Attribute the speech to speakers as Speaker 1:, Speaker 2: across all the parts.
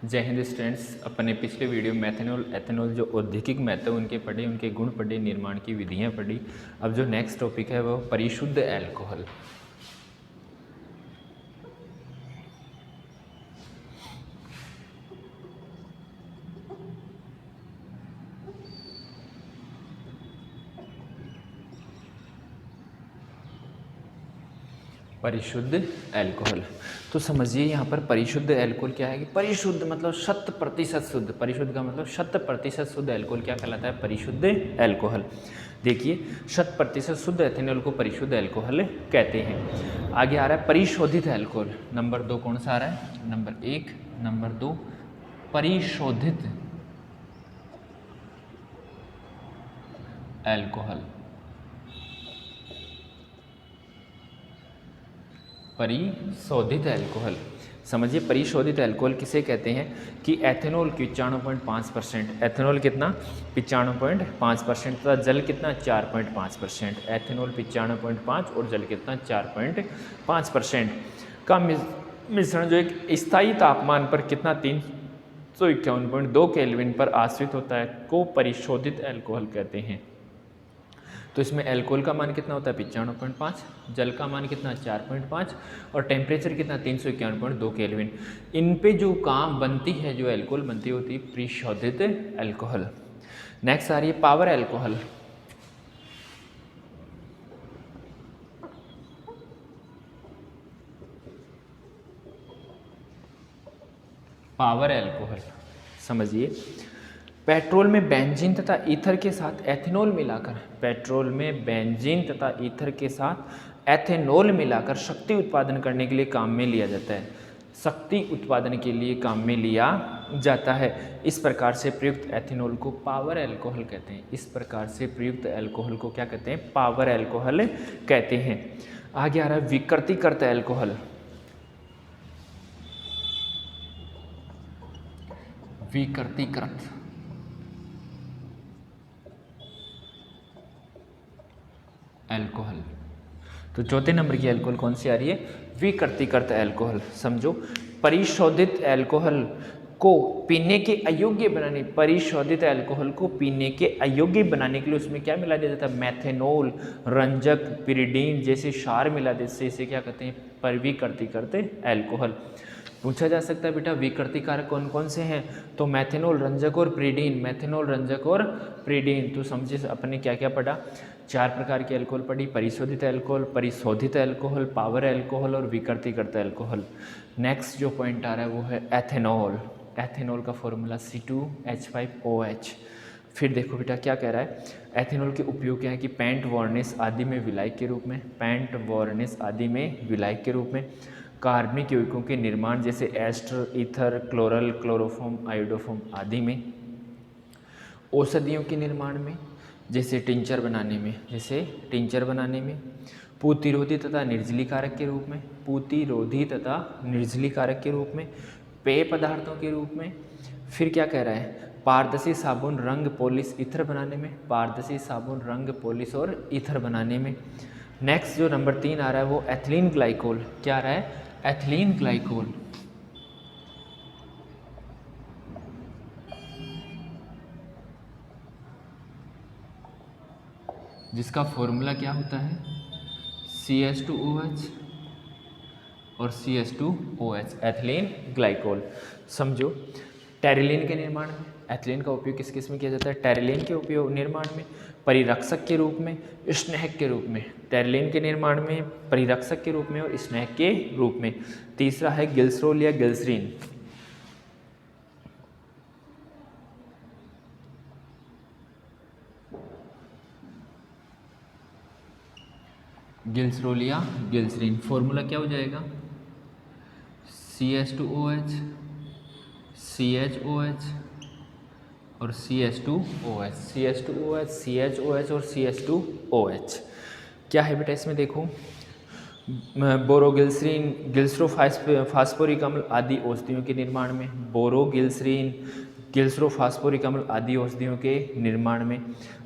Speaker 1: जय हिंद स्टूडेंट्स। अपने पिछले वीडियो मेथनॉल एथेनॉल जो औद्योगिक महत्व उनके पढ़े, उनके गुण पढ़े, निर्माण की विधियां पढ़ी। अब जो नेक्स्ट टॉपिक है वो परिशुद्ध एल्कोहल। परिशुद्ध एल्कोहल, तो समझिए यहाँ पर परिशुद्ध एल्कोहल क्या है कि परिशुद्ध मतलब 100% शुद्ध। परिशुद्ध का मतलब 100% शुद्ध एल्कोहल क्या कहलाता है? परिशुद्ध एल्कोहल। देखिए 100% शुद्ध एथेनॉल को परिशुद्ध एल्कोहल कहते हैं। आगे आ रहा है परिशोधित एल्कोहल। नंबर 2 कौन सा आ रहा है? नंबर 1, नंबर 2 परिशोधित एल्कोहल। परिशोधित एल्कोहल, समझिए परिशोधित एल्कोहल किसे कहते हैं कि एथेनॉल 95.5%। एथेनॉल कितना? 95.5% तथा जल कितना? 4.5%। एथेनॉल 95.5 और जल कितना? 4.5% का मिश्रण जो एक स्थायी तापमान पर कितना 351.2 केल्विन पर आश्रित होता है को परिशोधित एल्कोहल कहते हैं। तो इसमें एल्कोहल का मान कितना होता है? 95.5, जल का मान कितना? 4.5 और टेम्परेचर कितना? 351.2 केल्विन। इन पे जो काम बनती है, जो एल्कोहल बनती होती है परिशोधित एल्कोहल। नेक्स्ट आ रही है पावर एल्कोहल। पावर एल्कोहल समझिए पेट्रोल में बेंजीन तथा ईथर के साथ एथेनॉल मिलाकर, पेट्रोल में बेंजीन तथा ईथर के साथ एथेनॉल मिलाकर शक्ति उत्पादन करने के लिए काम में लिया जाता है। शक्ति उत्पादन के लिए काम में लिया जाता है। इस प्रकार से प्रयुक्त एथेनॉल को पावर एल्कोहल कहते हैं। इस प्रकार से प्रयुक्त एल्कोहल को क्या कहते हैं? पावर एल्कोहल कहते हैं। आगे आ रहा है विकृतिकृत एल्कोहल। विकृतिकृत एल्कोहल, तो चौथे नंबर की एल्कोहल कौन सी आ रही है? विकृतिकृत एल्कोहल। समझो परिशोधित एल्कोहल को पीने के अयोग्य बनाने, परिशोधित एल्कोहल को पीने के अयोग्य बनाने के लिए उसमें क्या मिला दिया जाता है? मेथेनॉल, रंजक, पिरिडीन जैसे क्षार मिला देते से इसे क्या कहते हैं? परिविकृतिकृत एल्कोहल। पूछा जा सकता है बेटा विकृतिकारक कौन कौन से हैं? तो मेथेनॉल, रंजक और प्रीडीन। मेथेनॉल, रंजक और प्रीडीन। तो समझिए अपने क्या क्या पढ़ा? 4 प्रकार के अल्कोहल पढ़ी। परिशोधित अल्कोहल, परिशोधित अल्कोहल, पावर अल्कोहल और विकृतिकृत अल्कोहल। नेक्स्ट जो पॉइंट आ रहा है वो है एथेनॉल। एथेनॉल का फॉर्मूला C2H5OH। फिर देखो बेटा क्या कह रहा है? एथेनॉल के उपयोग क्या है कि पेंट, वार्निश आदि में विलायक के रूप में, पेंट, वार्निश आदि में विलायक के रूप में, कार्बनिक यौगिकों के निर्माण जैसे ester, ether, chloral, chloroform, iodoform आदि में, औषधियों के निर्माण में जैसे टिंचर बनाने में, जैसे टिंचर बनाने में, पूतिरोधी तथा निर्जलीकारक के रूप में, पूतिरोधी तथा निर्जलीकारक के रूप में, पेय पदार्थों के रूप में। फिर क्या कह रहा है? पारदर्शी साबुन, रंग, पॉलिश, ईथर बनाने में, पारदर्शी साबुन, रंग, पॉलिश और ईथर बनाने में। नेक्स्ट जो नंबर 3 आ रहा है वो एथिलीन ग्लाइकोल। क्या आ रहा है? Ethylene glycol. जिसका फॉर्मूला क्या होता है? CH2OH और CH2OH, एथिलीन ग्लाइकोल। समझो टेरिलीन के निर्माण में, एथिलीन का उपयोग किस किस में किया जाता है? टेरिलीन के उपयोग निर्माण में, परिरक्षक के रूप में, स्नेहक के रूप में। टेरिलीन के निर्माण में, परिरक्षक के रूप में और स्नेहक के रूप में। तीसरा है ग्लिसरॉल या ग्लिसरीन। ग्लिसरॉल या ग्लिसरीन, फॉर्मूला क्या हो जाएगा? CH2OH, CHOH और CH2OH, CH2OH, CHOH और CH2OH। क्या है बेटा इसमें? देखो बोरोग्लिसरीन, ग्लिसरोफास्फोरिक अम्ल आदि औषधियों के निर्माण में, बोरोग्लिसरीन, ग्लिसरोफास्फोरिक अम्ल आदि औषधियों के निर्माण में।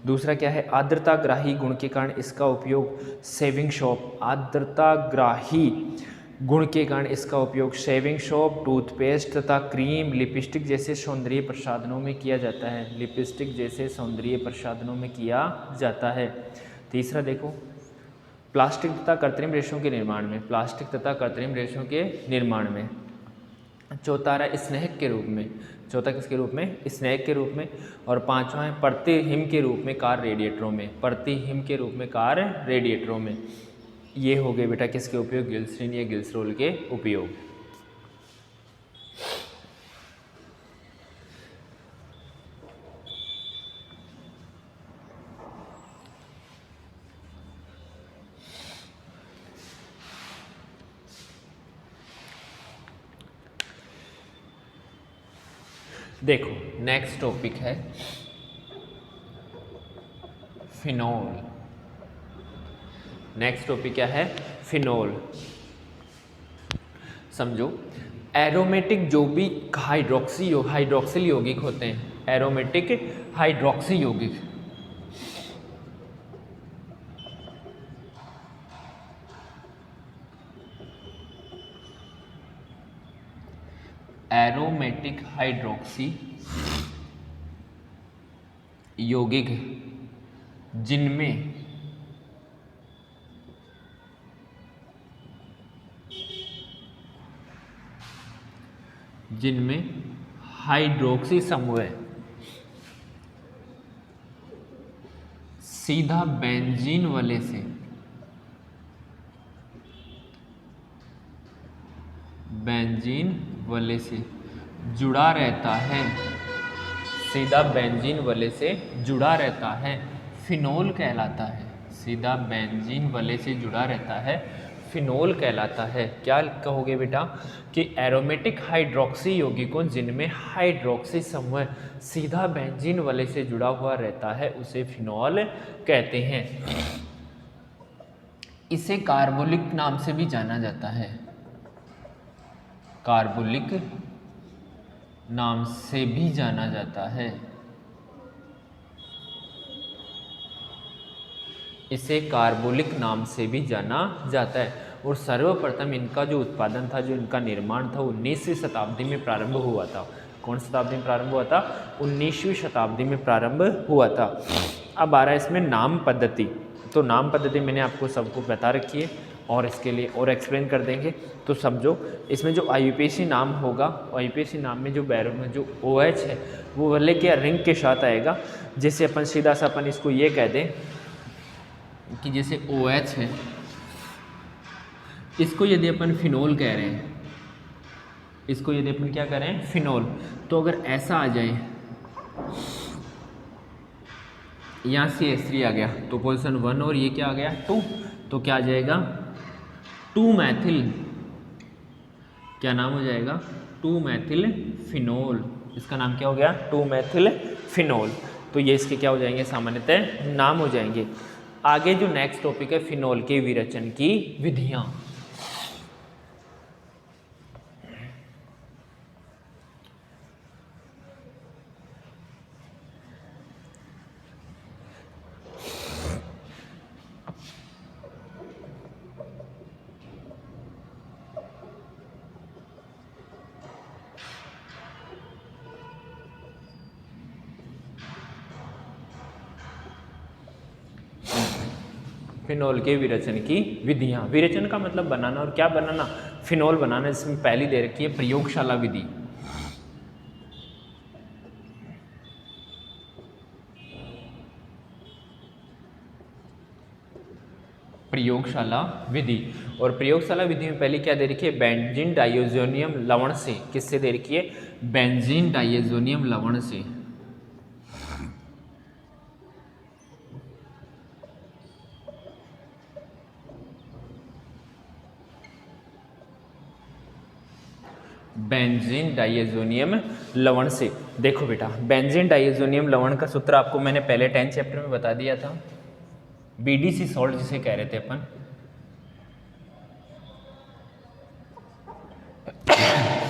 Speaker 1: दूसरा क्या है? आर्द्रताग्राही गुण के कारण इसका उपयोग सेविंग सोप, आर्द्रताग्राही गुण के कारण इसका उपयोग शेविंग सोप, टूथपेस्ट तथा क्रीम, लिपस्टिक जैसे सौंदर्य प्रसाधनों में किया जाता है। लिपस्टिक जैसे सौंदर्य प्रसाधनों में किया जाता है। तीसरा देखो, प्लास्टिक तथा कृत्रिम रेशों के निर्माण में, प्लास्टिक तथा कृत्रिम रेशों के निर्माण में। चौथा रहा स्नेहक के रूप में, चौथा किसके रूप में? स्नेहक के रूप में। और पांचवा है प्रतिहिम के रूप में कार रेडिएटरों में, प्रतिहिम के रूप में कार रेडिएटरों में। ये हो गए बेटा किसके उपयोग? ग्लिसरीन या ग्लिसरॉल के उपयोग। देखो नेक्स्ट टॉपिक है फिनोल। नेक्स्ट टॉपिक क्या है? फिनोल। समझो, एरोमेटिक जो भी हाइड्रोक्सिल यौगिक होते हैं, एरोमेटिक हाइड्रोक्सी यौगिक, एरोमेटिक हाइड्रोक्सी यौगिक जिनमें हाइड्रोक्सी समूह सीधा बेंजीन वाले से जुड़ा रहता है, सीधा बेंजीन वाले से जुड़ा रहता है, फिनोल कहलाता है। सीधा बेंजीन वाले से जुड़ा रहता है, फिनोल कहलाता है। क्या कहोगे बेटा? कि एरोमेटिक हाइड्रोक्सी यौगिकों जिनमें हाइड्रोक्सी समूह सीधा बेंजीन वाले से जुड़ा हुआ रहता है उसे फिनोल कहते हैं। इसे कार्बोलिक नाम से भी जाना जाता है, कार्बोलिक नाम से भी जाना जाता है। इसे कार्बोलिक नाम से भी जाना जाता है। और सर्वप्रथम इनका जो उत्पादन था, जो इनका निर्माण था, 19वीं शताब्दी में प्रारंभ हुआ था। कौन सी शताब्दी में प्रारंभ हुआ था? 19वीं शताब्दी में प्रारंभ हुआ था। अब आ रहा है इसमें नाम पद्धति। तो नाम पद्धति मैंने आपको सबको बता रखी है और इसके लिए और एक्सप्लेन कर देंगे। तो समझो, इसमें जो आईयूपीएसी नाम होगा, आईयूपीएसी नाम में जो बैरो में जो OH है वो वाले के रिंग के साथ आएगा। जैसे अपन सीधा सा अपन इसको ये कह दें कि जैसे OH है, इसको यदि अपन फिनोल कह रहे हैं, इसको यदि अपन क्या कह रहे हैं? फिनोल। तो अगर ऐसा आ जाए, यहाँ CH3 आ गया तो पोजीशन 1 और ये क्या आ गया? 2, तो क्या आ जाएगा? 2 मैथिल, क्या नाम हो जाएगा? 2 मैथिल फिनोल। इसका नाम क्या हो गया? 2 मैथिल फिनोल। तो ये इसके क्या हो जाएंगे? सामान्यतः नाम हो जाएंगे। आगे जो नेक्स्ट टॉपिक है फिनोल के विरेचन की विधियां। फिनोल के विरेचन की विधियां। विरेचन का मतलब बनाना, और क्या बनाना? फिनोल बनाना। इसमें पहली दे रखी है प्रयोगशाला विधि। प्रयोगशाला विधि। और प्रयोगशाला विधि में पहली क्या दे रखी है? बेंजीन डाइज़ोनियम लवण से। किससे दे रखी है? बेंजीन डाइज़ोनियम लवण से। बेंजीन डाइज़ोनियम लवण से। देखो बेटा, बेंजीन डाइज़ोनियम लवण का सूत्र आपको मैंने पहले 10 चैप्टर में बता दिया था। BDC सॉल्ट जिसे कह रहे थे अपन,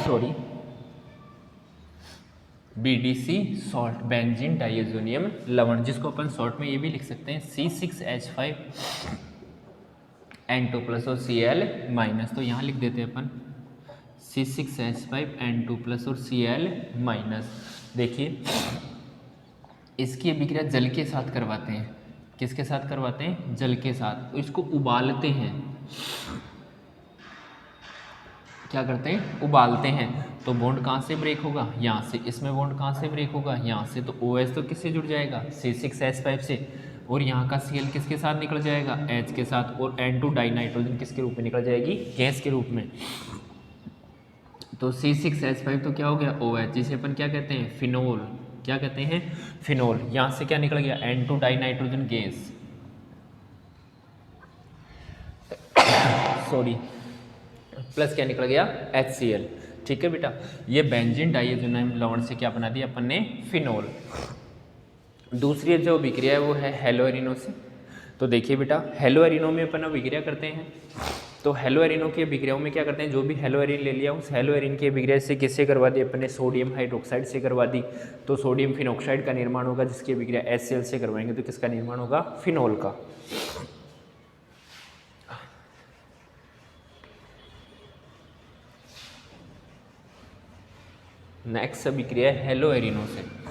Speaker 1: सॉरी, BDC सॉल्ट, बेंजीन डाइज़ोनियम लवण, जिसको अपन शॉर्ट में ये भी लिख सकते हैं C6H5 N2+ और Cl माइनस, तो यहाँ लिख देते हैं अपन C6H5N2+ और Cl माइनस। देखिए इसकी अभिक्रिया जल के साथ करवाते हैं। किसके साथ करवाते हैं? जल के साथ। तो इसको उबालते हैं। क्या करते हैं? उबालते हैं। तो बॉन्ड कहाँ से ब्रेक होगा? यहाँ से। इसमें बॉन्ड कहाँ से ब्रेक होगा? यहाँ से। तो OH तो किससे जुड़ जाएगा? C6H5 से। और यहाँ का Cl किसके साथ निकल जाएगा? H के साथ। और N2 डाइनाइट्रोजन किसके रूप में निकल जाएगी? गैस के रूप में। तो C6H5 तो क्या हो गया? OH, जिसे अपन क्या कहते हैं? फिनोल। क्या कहते हैं? फिनोल। यहाँ से क्या निकल गया? N2 dinitrogen gas. Sorry, plus क्या निकल गया? HCl। ठीक है बेटा, ये बेंजीन डाइएथेनोइक लवण से क्या बना दिया अपन ने? फिनोल। दूसरी जो अभिक्रिया है वो है हेलोएरिनो से। तो देखिए बेटा, हेलोएरिनो में अपन अभिक्रिया करते हैं। तो हेलोएरिनो की अभिक्रियाओं में क्या करते हैं? जो भी हेलोएरिन ले लिया, उस हेलोएरिन की अभिक्रिया से किससे करवा दी अपन ने? सोडियम हाइड्रोक्साइड से करवा दी। तो सोडियम फिनॉक्साइड का निर्माण होगा, जिसकी अभिक्रिया HCl से करवाएंगे तो किसका निर्माण होगा? फिनोल का। नेक्स्ट अभिक्रिया है हेलोएरिनो से।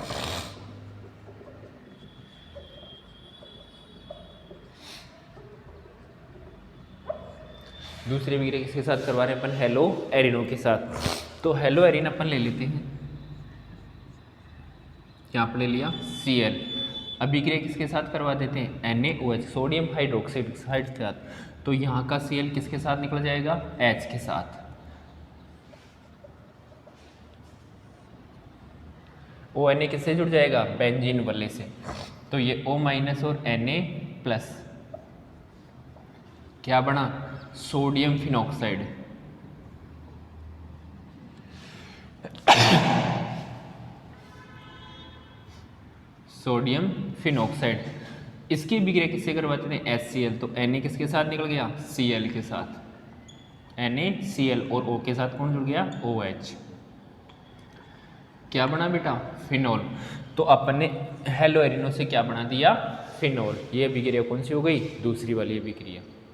Speaker 1: दूसरी अभिक्रिया किसके साथ करवा रहे हैं अपन? हेलोएरिनो के साथ। तो हेलोएरिन अपन ले लेते हैं, क्या आप ले लिया? Cl। अभिक्रिया किसके साथ करवा देते हैं? NaOH, सोडियम हाइड्रोक्साइड के साथ। तो यहाँ का Cl किसके साथ निकल जाएगा? H के साथ। ONa किससे जुड़ जाएगा? बेंजीन वाले से। तो ये O- और Na+, क्या बना? Sodium phenoxide. Sodium phenoxide. इसकी अभिक्रिया किससे करवाते थे? HCl। तो Na किसके साथ निकल गया? Cl के साथ। NaCl। और O के साथ कौन जुड़ गया? OH। क्या बना बेटा? फिनोल। तो अपन ने हेलोएरिनो से क्या बना दिया? फिनोल। ये अभिक्रिया कौन सी हो गई? दूसरी वाली अभिक्रिया।